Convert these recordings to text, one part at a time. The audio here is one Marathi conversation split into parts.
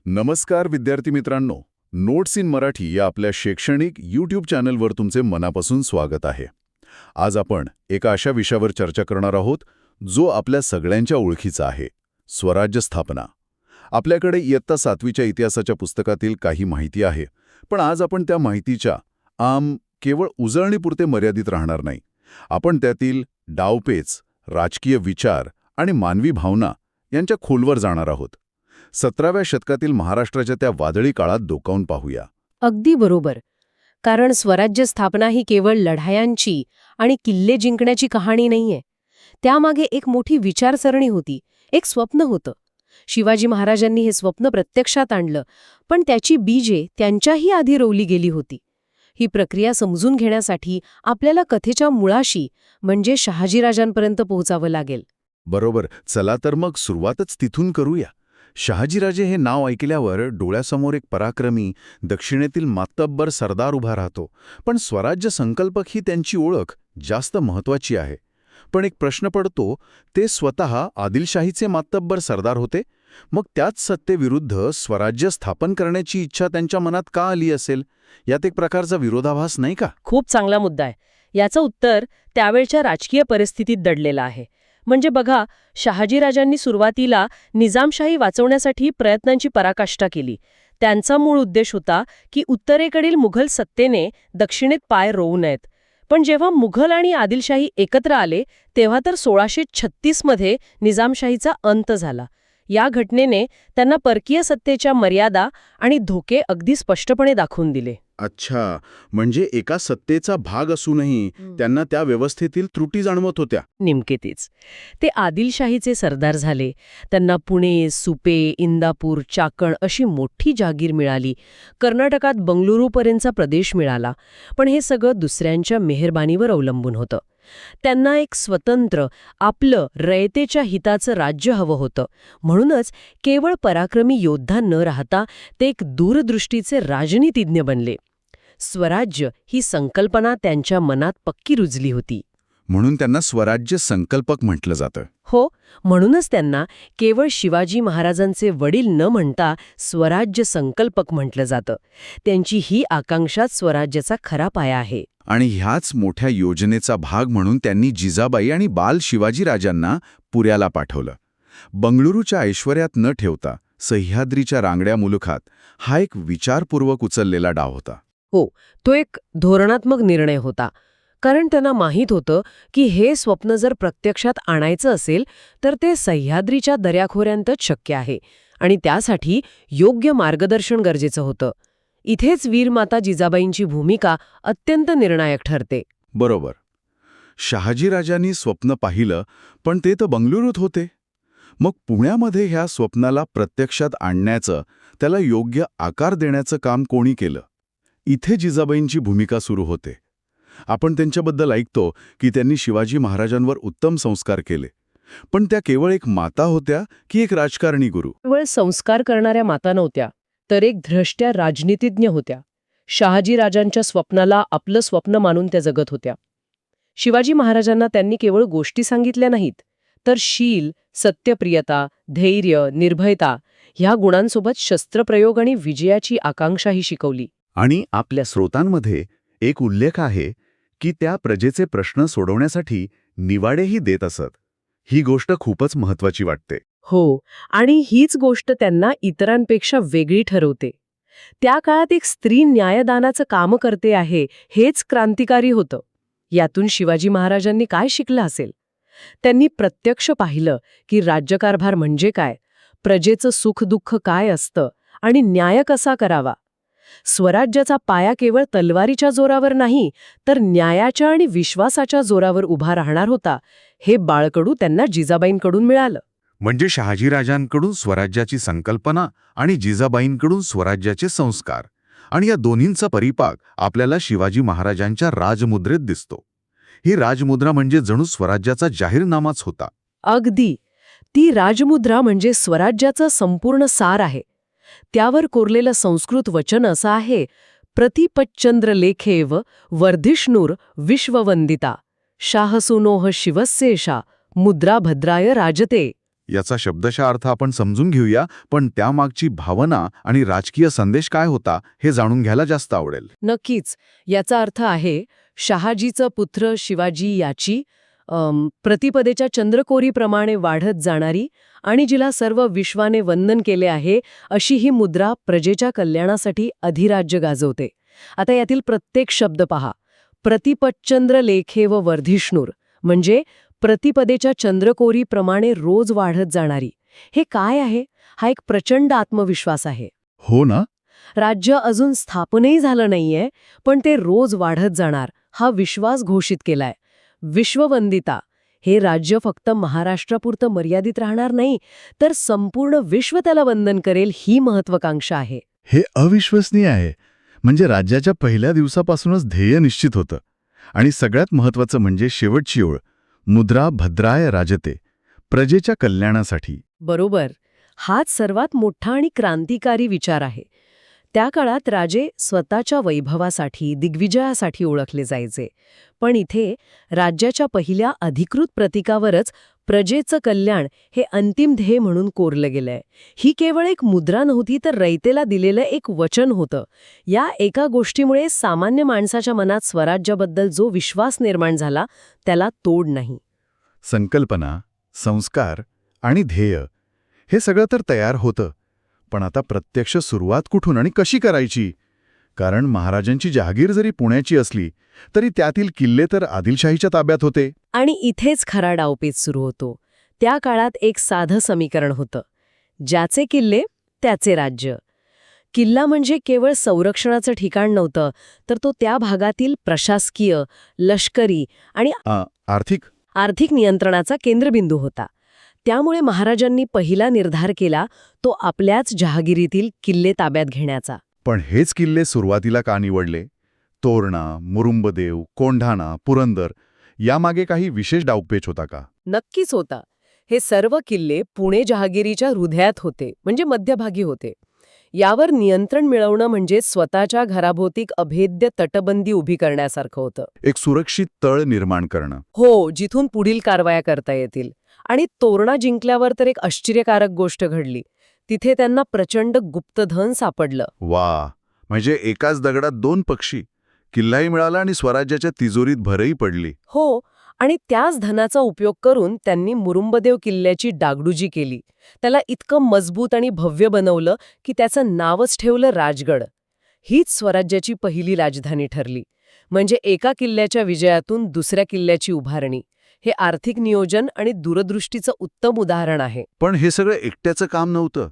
नमस्कार विद्यार्थी मित्रांनो, नोट्स इन मराठी या आपल्या शैक्षणिक यूट्यूब चॅनलवर तुमचे मनापासून स्वागत आहे. आज आपण एका अशा विषयावर चर्चा करणार आहोत जो आपल्या सगळ्यांच्या ओळखीचा आहे, स्वराज्य स्थापना. आपल्याकडे इयत्ता 7वीच्या इतिहासाच्या पुस्तकातील काही माहिती आहे, पण आज आपण त्या माहितीच्या केवळ उजळणीपुरते मर्यादित राहणार नाही. आपण त्यातील डावपेच, राजकीय विचार आणि मानवी भावना यांच्या खोलवर जाणार आहोत. 17व्या शतकातील महाराष्ट्राच्या त्या वादळी काळात डोकावून पाहूया. अगदी बरोबर. कारण स्वराज्य स्थापना ही केवळ लढायांची आणि किल्ले जिंकण्याची कहाणी नाहीये. त्यामागे एक मोठी विचारसरणी होती, एक स्वप्न होतं. शिवाजी महाराजांनी हे स्वप्न प्रत्यक्षात आणलं, पण त्याची बीजे त्यांच्याही आधी रोवली गेली होती. ही प्रक्रिया समजून घेण्यासाठी आपल्याला कथेच्या मुळाशी म्हणजे शहाजीराजांपर्यंत पोहोचावं लागेल. बरोबर, चला तर मग सुरुवातच तिथून करूया. शहाजीराजे हे नाव ऐकल्यावर डोळ्यासमोर एक पराक्रमी, दक्षिणेतील मातब्बर सरदार उभा राहतो. पण स्वराज्य संकल्पक ही त्यांची ओळख जास्त महत्वाची आहे. पण एक प्रश्न पडतो, ते स्वतः आदिलशाहीचे मातब्बर सरदार होते. मग त्याच सत्तेविरुद्ध स्वराज्य स्थापन करण्याची इच्छा त्यांच्या मनात का आली असेल? यात एक प्रकारचा विरोधाभास नाही का? खूप चांगला मुद्दा आहे. याचं उत्तर त्यावेळच्या राजकीय परिस्थितीत दडलेलं आहे. म्हणजे बघा, शहाजीराजांनी सुरुवातीला निजामशाही वाचवण्यासाठी प्रयत्नांची पराकाष्ठा केली. त्यांचा मूळ उद्देश होता की उत्तरेकडील मुघल सत्तेने दक्षिणेत पाय रोवू नयेत. पण जेव्हा मुघल आणि आदिलशाही एकत्र आले तेव्हा तर 1636 मध्ये निजामशाहीचा अंत झाला. या घटनेने त्यांना परकीय सत्तेच्या मर्यादा आणि धोके अगदी स्पष्टपणे दाखवून दिले. अच्छा, म्हणजे एका सत्तेचा भाग असूनही त्यांना त्या व्यवस्थेतील त्रुटी जाणवत होत्या. नेमके तेच. ते आदिलशाहीचे सरदार झाले. त्यांना पुणे, सुपे, इंदापूर, चाकण अशी मोठी जागीर मिळाली. कर्नाटकात बंगळुरूपर्यंतचा प्रदेश मिळाला. पण हे सगळं दुसऱ्यांच्या मेहरबानीवर अवलंबून होतं. त्यांना एक स्वतंत्र, आपलं, रयतेच्या हिताचं राज्य हवं होतं. म्हणूनच केवळ पराक्रमी योद्धा न राहता ते एक दूरदृष्टीचे राजनीतिज्ञ बनले. स्वराज्य ही संकल्पना त्यांच्या मनात पक्की रुजली होती. म्हणून त्यांना स्वराज्य संकल्पक म्हटलं जातं. हो, म्हणूनच त्यांना केवळ शिवाजी महाराजांचे वडील न म्हणता स्वराज्य संकल्पक म्हटलं जातं. त्यांची ही आकांक्षाच स्वराज्याचा खरा पाया आहे. आणि ह्याच मोठ्या योजनेचा भाग म्हणून त्यांनी जिजाबाई आणि बाल शिवाजीराजांना पुण्याला पाठवलं. बंगळुरूच्या ऐश्वर्यात न ठेवता सह्याद्रीच्या रांगड्या मुलुखात हा एक विचारपूर्वक उचललेला डाव होता. हो, तो एक धोरणात्मक निर्णय होता. कारण त्यांना माहीत होतं की हे स्वप्न जर प्रत्यक्षात आणायचं असेल तर ते सह्याद्रीच्या दऱ्याखोऱ्यांतच शक्य आहे आणि त्यासाठी योग्य मार्गदर्शन गरजेचं होतं. इथेच वीरमाता जिजाबाईंची भूमिका अत्यंत निर्णायक ठरते. बरोबर. शहाजीराजांनी स्वप्न पाहिलं, पण ते तर बंगळुरूत होते. मग पुण्यामध्ये ह्या स्वप्नाला प्रत्यक्षात आणण्याचं, त्याला योग्य आकार देण्याचं काम कोणी केलं? इथे जिजाबाईंची भूमिका सुरू होते. आपण त्यांच्याबद्दल ऐकतो की त्यांनी शिवाजी महाराजांवर उत्तम संस्कार केले. पण त्या केवळ एक माता होत्या की एक राजकारणी गुरु? केवळ संस्कार करणाऱ्या माता नव्हत्या, तर एक द्रष्ट्या राजनीतिज्ञ होत्या. शहाजीराजांच्या स्वप्नाला आपलं स्वप्न मानून त्या जगत होत्या. शिवाजी महाराजांना त्यांनी केवळ गोष्टी सांगितल्या नाहीत, तर शील, सत्यप्रियता, धैर्य, निर्भयता ह्या गुणांसोबत शस्त्रप्रयोग आणि विजयाची आकांक्षाही शिकवली. आणि आपल्या स्रोतांमध्ये एक उल्लेख आहे की त्या प्रजेचे प्रश्न सोडवण्यासाठी निवाडेही देत असत. ही गोष्ट खूपच महत्वाची वाटते. हो, आणि हीच गोष्ट त्यांना इतरांपेक्षा वेगळी ठरवते. त्या काळात एक स्त्री न्यायदानाचं काम करते आहे हेच क्रांतिकारी होतं. यातून शिवाजी महाराजांनी काय शिकलं असेल? त्यांनी प्रत्यक्ष पाहिलं की राज्यकारभार म्हणजे काय, प्रजेचं सुखदुःख काय असतं आणि न्याय कसा करावा. स्वराज्याचा पाया केवळ तलवारीच्या जोरावर नाही, तर न्यायाच्या आणि विश्वासाच्या जोरावर उभा राहणार होता. हे बाळकडू त्यांना जिजाबाईंकडून मिळालं. म्हणजे शहाजीराजांकडून स्वराज्याची संकल्पना आणि जिजाबाईंकडून स्वराज्याचे संस्कार, आणि या दोन्हींचा परिपाक आपल्याला शिवाजी महाराजांच्या राजमुद्रेत दिसतो. ही राजमुद्रा म्हणजे जणू स्वराज्याचा जाहीरनामाच होता. अगदी. ती राजमुद्रा म्हणजे स्वराज्याचा संपूर्ण सार आहे. त्यावर कोरलेलं संस्कृत वचन असं आहे, प्रतिपच्चंद्र लेखेव वर्धिष्णुर विश्ववंदिता शाहसुनोह शिवस्येषा मुद्रा भद्राय राजते. याचा शब्दशः अर्थ आपण समजून घेऊया, पण त्यामागची भावना आणि राजकीय संदेश काय होता हे जाणून घ्यायला जास्त आवडेल. नक्कीच. याचा अर्थ आहे शहाजीचं पुत्र शिवाजी याची प्रतिपदेच्या चंद्रकोरीप्रमाणे वाढत जाणारी आणि जिला सर्व विश्वाने वंदन केले आहे अशी ही मुद्रा प्रजेच्या कल्याणासाठी अधिराज्य गाजवते. आता यातील प्रत्येक शब्द पहा. प्रतिपच्चंद्र लेखे व वर्धिष्णूर म्हणजे प्रतिपदेच्या चंद्रकोरीप्रमाणे रोज वाढत जाणारी. हे काय आहे? हा एक प्रचंड आत्मविश्वास आहे. हो ना? राज्य अजून स्थापनही झालं नाहीये, पण ते रोज वाढत जाणार हा विश्वास घोषित केलाय. विश्ववंदिता हे राज्य फक्त महाराष्ट्रापुरतं मर्यादित राहणार नाही, तर संपूर्ण विश्व त्याला वंदन करेल ही महत्वाकांक्षा आहे. हे अविश्वसनीय आहे. म्हणजे राज्याच्या पहिल्या दिवसापासूनच ध्येय निश्चित होतं. आणि सगळ्यात महत्त्वाचं म्हणजे शेवटची ओळ, मुद्रा भद्राय राजते, प्रजेच्या कल्याणासाठी. बरोबर. हाच सर्वात मोठा आणि क्रांतिकारी विचार आहे. त्या काळात राजे स्वतःच्या वैभवासाठी, दिग्विजयासाठी ओळखले जायचे. पण इथे राज्याच्या पहिल्या अधिकृत प्रतीकावरच प्रजेचं कल्याण हे अंतिम ध्येय म्हणून कोरलं गेलंय. ही केवळ एक मुद्रा नव्हती, तर रयतेला दिलेलं एक वचन होतं. या एका गोष्टीमुळे सामान्य माणसाच्या मनात स्वराज्याबद्दल जो विश्वास निर्माण झाला त्याला तोड नाही. संकल्पना, संस्कार आणि ध्येय हे सगळं तर तयार होतं. पण आता प्रत्यक्ष सुरुवात कुठून आणि कशी करायची? कारण महाराजांची जहागीर जरी पुण्याची असली तरी त्यातील किल्ले तर आदिलशाहीच्या ताब्यात होते. आणि इथेच खरा डावपेच सुरू होतो. त्या काळात एक साधं समीकरण होतं. ज्याचे किल्ले त्याचे राज्य. किल्ला म्हणजे केवळ संरक्षणाचं ठिकाण नव्हतं, तर तो त्या भागातील प्रशासकीय, लष्करी आणि आर्थिक नियंत्रणाचा केंद्रबिंदू होता. त्यामुळे महाराजांनी पहिला निर्धार केला तो आपल्याच जहागिरीतील किल्ले ताब्यात घेण्याचा. पण हेच किल्ले सुरुवातीला का निवडले? तोरणा, मुरुंबदेव, कोंढाणा, पुरंदर यामागे काही विशेष डावपेच होता का? नक्कीच होता. हे सर्व किल्ले पुणे जहागिरीच्या हृदयात होते, म्हणजे मध्यभागी होते. यावर नियंत्रण मिळवणं म्हणजे स्वतःच्या घराभोवती अभेद्य तटबंदी उभी करण्यासारखं होतं. एक सुरक्षित तळ निर्माण करणं. हो, जिथून पुढील कारवाया करता येतील. आणि तोरणा जिंकल्यावर तर एक आश्चर्यकारक गोष्ट घडली. तिथे त्यांना प्रचंड गुप्तधन सापडलं. वा, म्हणजे एकाच दगडात दोन पक्षी. किल्लाही मिळाला आणि स्वराज्याच्या तिजोरीत भरही पडली. हो, आणि त्याच धनाचा उपयोग करून त्यांनी मुरुंबदेव किल्ल्याची डागडुजी केली. त्याला इतकं मजबूत आणि भव्य बनवलं की त्याचं नावच ठेवलं राजगड. हीच स्वराज्याची पहिली राजधानी ठरली. म्हणजे एका किल्ल्याच्या विजयातून दुसऱ्या किल्ल्याची उभारणी. हे आर्थिक नियोजन आणि दूरदृष्टीचं उत्तम उदाहरण आहे. पण हे सगळं एकट्याचं काम नव्हतं.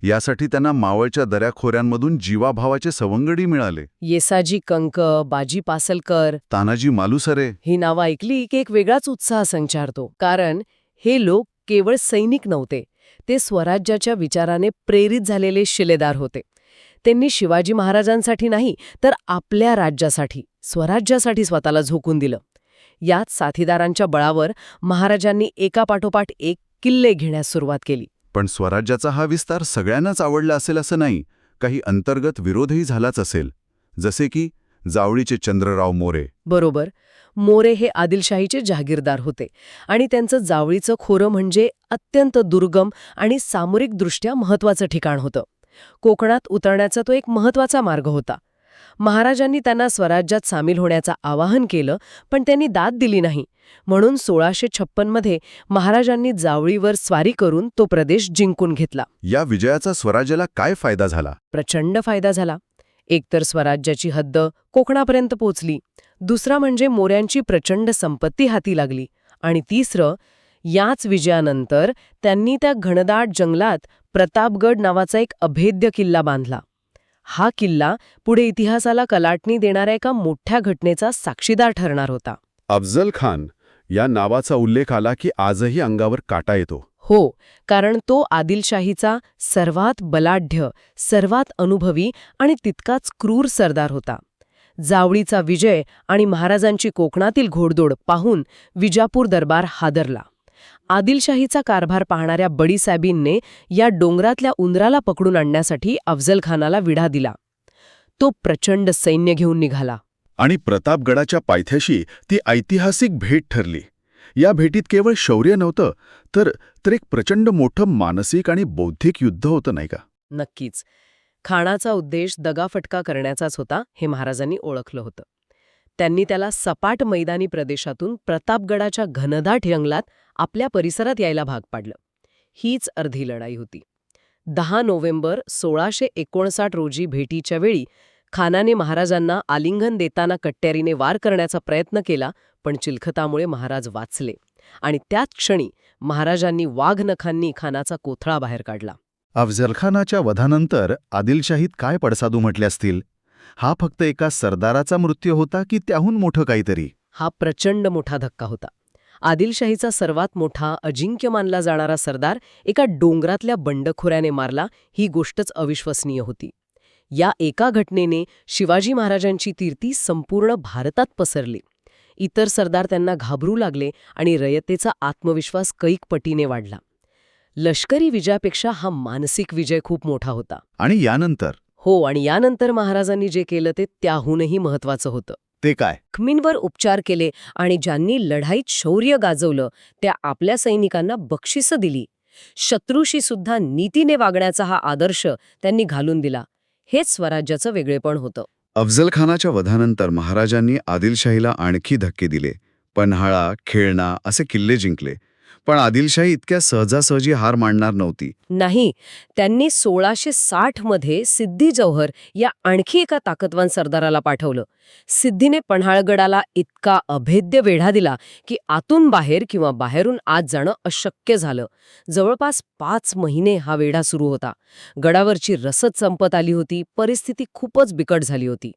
यासाठी त्यांना मावळच्या दऱ्याखोऱ्यांमधून जीवाभावाचे सवंगडी मिळाले. येसाजी कंक, बाजी पासलकर, तानाजी मालुसरे ही नावं ऐकली की एक वेगळाच उत्साह संचारतो. कारण हे लोक केवळ सैनिक नव्हते, ते स्वराज्याच्या विचाराने प्रेरित झालेले शिलेदार होते. त्यांनी शिवाजी महाराजांसाठी नाही, तर आपल्या राज्यासाठी, स्वराज्यासाठी स्वतःला झोकून दिलं. याच साथीदारांच्या बळावर महाराजांनी एकापाठोपाठ एक किल्ले घेण्यास सुरुवात केली. पण स्वराज्याचा हा विस्तार सगळ्यांनाच आवडला असेल असं नाही. काही अंतर्गत विरोधही झालाच असेल. जसे की जावळीचे चंद्रराव मोरे. बरोबर. मोरे हे आदिलशाहीचे जहागीरदार होते आणि त्यांचं जावळीचं खोरं म्हणजे अत्यंत दुर्गम आणि सामरिकदृष्ट्या महत्त्वाचं ठिकाण होतं. कोकणात उतरण्याचा तो एक महत्त्वाचा मार्ग होता. महाराजांनी त्यांना स्वराज्यात सामील होण्याचं आवाहन केलं, पण त्यांनी दाद दिली नाही. म्हणून 1656 मध्ये महाराजांनी जावळीवर स्वारी करून तो प्रदेश जिंकून घेतला. या विजयाचा स्वराज्याला काय फायदा झाला? प्रचंड फायदा झाला. एकतर स्वराज्याची हद्द कोकणापर्यंत पोचली, दुसरा म्हणजे मोऱ्यांची प्रचंड संपत्ती हाती लागली, आणि तिसरं, याच विजयानंतर त्यांनी त्या घनदाट जंगलात प्रतापगड नावाचा एक अभेद्य किल्ला बांधला. हा किल्ला पुढे इतिहासाला कलाटणी देणाऱ्या एका मोठ्या घटनेचा साक्षीदार ठरणार होता. अफजल खान या नावाचा उल्लेख आला की आजही अंगावर काटा येतो. हो, कारण तो आदिलशाहीचा सर्वात बलाढ्य, सर्वात अनुभवी आणि तितकाच क्रूर सरदार होता. जावळीचा विजय आणि महाराजांची कोकणातील घोडदौड पाहून विजापूर दरबार हादरला. आदिलशाहीचा कारभार पाहणाऱ्या बडीसाहेबींनी या डोंगरातल्या उंदराला पकडून आणण्यासाठी अफजल खानाला विडा दिला. तो प्रचंड सैन्य घेऊन निघाला. आणि प्रतापगडाच्या पायथ्याशी ती ऐतिहासिक भेट ठरली. या भेटीत केवळ शौर्य नव्हतं, तर एक प्रचंड मोठं मानसिक आणि बौद्धिक युद्ध होतं, नाही का? नक्कीच. खानाचा उद्देश दगाफटका करण्याचाच होता हे महाराजांनी ओळखलं होतं. त्यांनी त्याला सपाट मैदानी प्रदेशातून प्रतापगडाच्या घनदाट जंगलात आपल्या परिसरात यायला भाग पाडलं. हीच अर्धी लढाई होती. 10 नोव्हेंबर 1659 रोजी भेटीच्या वेळी खानाने महाराजांना आलिंगन देताना कट्यारीने वार करण्याचा प्रयत्न केला, पण चिलखतामुळे महाराज वाचले आणि त्याच क्षणी महाराजांनी वाघनखांनी खानाचा कोथळा बाहेर काढला. अफझलखानाच्या वधानंतर आदिलशाहीत काय पडसाद उमटले असतील? हा फक्त एका सरदाराचा मृत्यू होता की त्याहून मोठं काहीतरी? हा प्रचंड मोठा धक्का होता. आदिलशाहीचा सर्वात मोठा अजिंक्य मानला जाणारा सरदार एका डोंगरातल्या बंडखोऱ्याने मारला, ही गोष्टच अविश्वसनीय होती. या एका घटनेने शिवाजी महाराजांची कीर्ती संपूर्ण भारतात पसरली. इतर सरदार त्यांना घाबरू लागले आणि रयतेचा आत्मविश्वास कैक पटीने वाढला. लष्करी विजयापेक्षा हा मानसिक विजय खूप मोठा होता. आणि यानंतर? आणि यानंतर महाराजांनी जे केलं ते त्याहूनही महत्वाचं होतं. ते काय? जखमींवर उपचार केले आणि ज्यांनी लढाईत शौर्य गाजवलं त्या आपल्या सैनिकांना बक्षिसं दिली. शत्रूशी सुद्धा नीतीने वागण्याचा हा आदर्श त्यांनी घालून दिला. हेच स्वराज्याचं वेगळेपण होतं. अफझलखानाच्या वधानंतर महाराजांनी आदिलशाहीला आणखी धक्के दिले. पन्हाळा, खेळणा असे किल्ले जिंकले. पण आदिलशाही इतक्या सहजासहजी हार मानणार नव्हती. नाही, त्यांनी 1660 मध्ये सिद्दी जौहर या आणखी एका ताकदवान सरदाराला पाठवलं. सिद्धीने पन्हाळगडाला इतका अभेद्य वेढा दिला की आतून बाहेर किंवा बाहेरून आत जाणं अशक्य झालं. जवळपास 5 महिने हा वेढा सुरू होता. गडावरची रसद संपत आली होती. परिस्थिती खूपच बिकट झाली होती.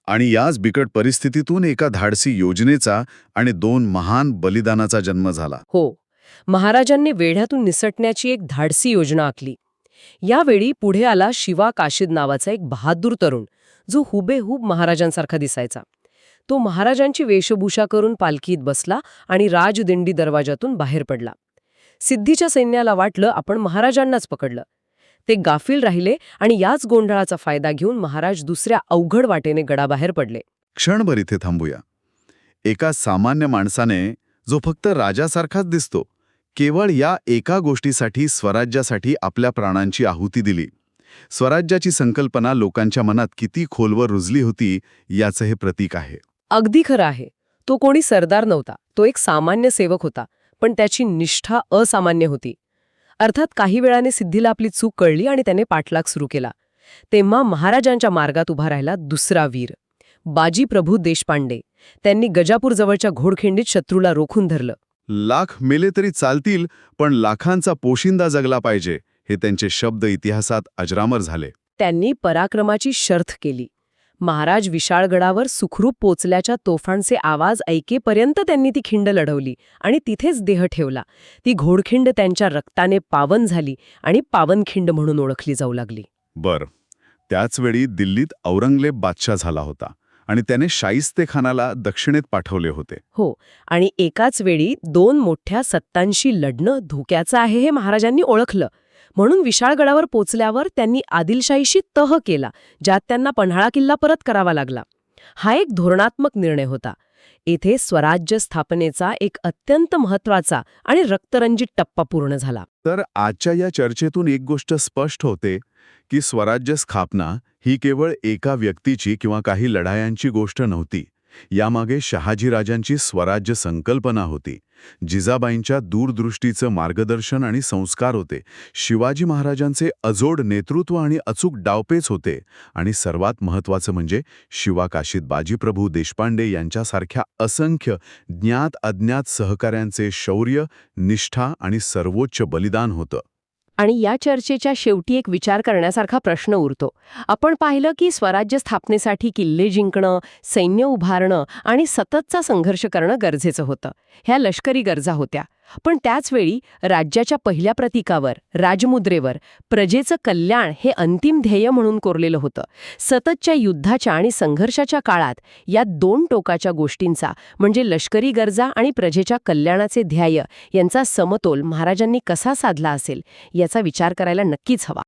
आणि याच बिकट परिस्थितीतून एका धाडसी योजनेचा आणि 2 महान बलिदानाचा जन्म झाला. महाराजांनी वेढ्यातून निसटण्याची एक धाडसी योजना आखली. यावेळी पुढे आला शिवा काशीद नावाचा एक बहादूर तरुण, जो हुबेहूब महाराजांसारखा दिसायचा. तो महाराजांची वेशभूषा करून पालखीत बसला आणि राजदिंडी दरवाजातून बाहेर पडला. सिद्धीच्या सैन्याला वाटलं आपण महाराजांनाच पकडलं. ते गाफील राहिले आणि याच गोंधळाचा फायदा घेऊन महाराज दुसऱ्या अवघड वाटेने गडाबाहेर पडले. क्षणभर इथे थांबूया. एका सामान्य माणसाने, जो फक्त राजासारखाच दिसतो, केवळ या एका गोष्टीसाठी, स्वराज्यासाठी आपल्या प्राणांची आहुती दिली. स्वराज्याची संकल्पना लोकांच्या मनात किती खोलवर रुजली होती याचं हे प्रतीक आहे. अगदी खरं आहे. तो कोणी सरदार नव्हता, तो एक सामान्य सेवक होता, पण त्याची निष्ठा असामान्य होती. अर्थात काही वेळाने सिद्धीला आपली चूक कळली आणि त्याने पाठलाग सुरू केला. तेव्हा महाराजांच्या मार्गात उभा राहिला दुसरा वीर, बाजीप्रभू देशपांडे. त्यांनी गजापूर जवळच्या घोडखिंडीत शत्रूला रोखून धरलं. लाख मेले तरी चालतील, पण लाखांचा पोशिंदा जगला पाहिजे, हे त्यांचे शब्द इतिहासात अजरामर झाले. त्यांनी पराक्रमाची शर्थ केली. महाराज विशाळगडावर सुखरूप पोचल्याच्या तोफांचे आवाज ऐकेपर्यंत त्यांनी ती खिंड लढवली आणि तिथेच देह ठेवला. ती घोडखिंड त्यांच्या रक्ताने पावन झाली आणि पावनखिंड म्हणून ओळखली जाऊ लागली. बरं, त्याचवेळी दिल्लीत औरंगजेब बादशाह झाला होता आणि त्याने शाहिस्तेखानाला दक्षिणेत पाठवले होते. आणि एकाच वेळी 2 मोठ्या सत्तांशी लढणं धोक्याचं आहे हे महाराजांनी ओळखलं. म्हणून विशाळगडावर पोचल्यावर त्यांनी आदिलशाहीशी तह केला, ज्यात त्यांना पन्हाळा किल्ला परत करावा लागला. हा एक धोरणात्मक निर्णय होता. येथे स्वराज्य स्थापनेचा एक अत्यंत महत्वाचा आणि रक्तरंजित टप्पा पूर्ण झाला. तर आजच्या या चर्चेतून एक गोष्ट स्पष्ट होते की स्वराज्य स्थापना ही केवळ एका व्यक्तीची किंवा काही लढायांची गोष्ट नव्हती. यामागे शहाजीराजांची स्वराज्य संकल्पना होती. जिजाबाईंच्या दूरदृष्टीचं मार्गदर्शन आणि संस्कार होते. शिवाजी महाराजांचे अजोड नेतृत्व आणि अचूक डावपेच होते. आणि सर्वात महत्त्वाचं म्हणजे शिवा काशीद बाजीप्रभू देशपांडे यांच्यासारख्या असंख्य ज्ञात अज्ञात सहकाऱ्यांचे शौर्य, निष्ठा आणि सर्वोच्च बलिदान होतं. आणि या चर्चेच्या शेवटी एक विचार करण्यासारखा प्रश्न उरतो. आपण पाहिलं की स्वराज्य स्थापनेसाठी किल्ले जिंकणं, सैन्य उभारणं आणि सततचा संघर्ष करणं गरजेचं होतं. ह्या लष्करी गरजा होत्या. पण त्याचवेळी राज्याच्या पहिल्या प्रतीकावर, राजमुद्रेवर प्रजेचं कल्याण हे अंतिम ध्येय म्हणून कोरलेलं होतं. सततच्या युद्धाच्या आणि संघर्षाच्या काळात या 2 टोकाच्या गोष्टींचा म्हणजे लष्करी गरजा आणि प्रजेच्या कल्याणाचे ध्येय यांचा समतोल महाराजांनी कसा साधला असेल याचा विचार करायला नक्कीच हवा.